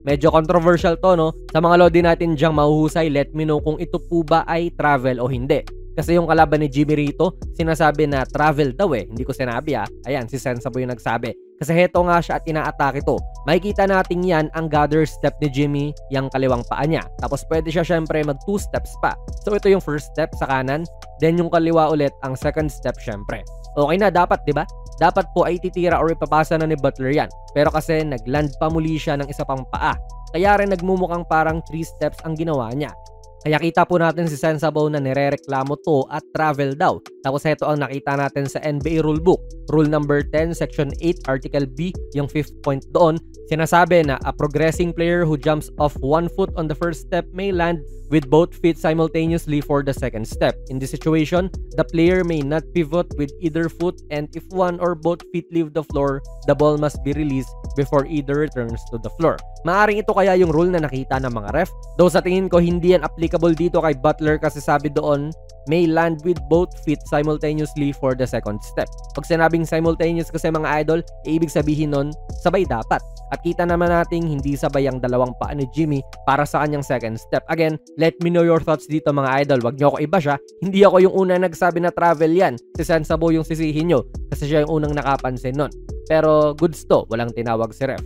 Medyo controversial to, no? Sa mga lodi natin diyang mahuhusay, let me know kung ito po ba ay travel o hindi. Kasi yung kalaban ni Jimmy rito, sinasabi na travel daw eh. Hindi ko sinabi ah. Ayan, si Sensaboy yung nagsabi. Kasi heto nga siya at ina-atake to. Makikita natin yan ang gather step ni Jimmy, yung kaliwang paa niya. Tapos pwede siya syempre mag 2 steps pa. So ito yung first step sa kanan. Then yung kaliwa ulit ang second step syempre. Okay na, dapat 'di ba? Dapat po ay titira or ipapasa na ni Butler yan. Pero kasi nagland pa muli siya ng isa pang paa. Kaya rin nagmumukhang parang 3 steps ang ginawa niya. Kaya kita po natin si Sensabaw na nirereklamo to at travel daw. Tapos ito ang nakita natin sa NBA rulebook. Rule number 10, section 8, article B, yung 5th point doon, sinasabi na a progressing player who jumps off 1 foot on the first step may land with both feet simultaneously for the second step. In this situation, the player may not pivot with either foot, and if one or both feet leave the floor, the ball must be released before either returns to the floor. Maaring ito kaya yung rule na nakita ng mga ref, though sa tingin ko hindi yan applicable dito kay Butler kasi sabi doon may land with both feet simultaneously for the second step. Pag sinabing simultaneous kasi mga idol, ibig sabihin nun, sabay dapat. At kita naman nating hindi sabay ang dalawang paa ni Jimmy para sa kanyang second step. Again, let me know your thoughts dito mga idol. Wag nyo ako iba siya. Hindi ako yung una nagsabi na travel yan. Si Sensabow yung sisihin nyo kasi siya yung unang nakapansin nun. Pero goods to, walang tinawag si ref.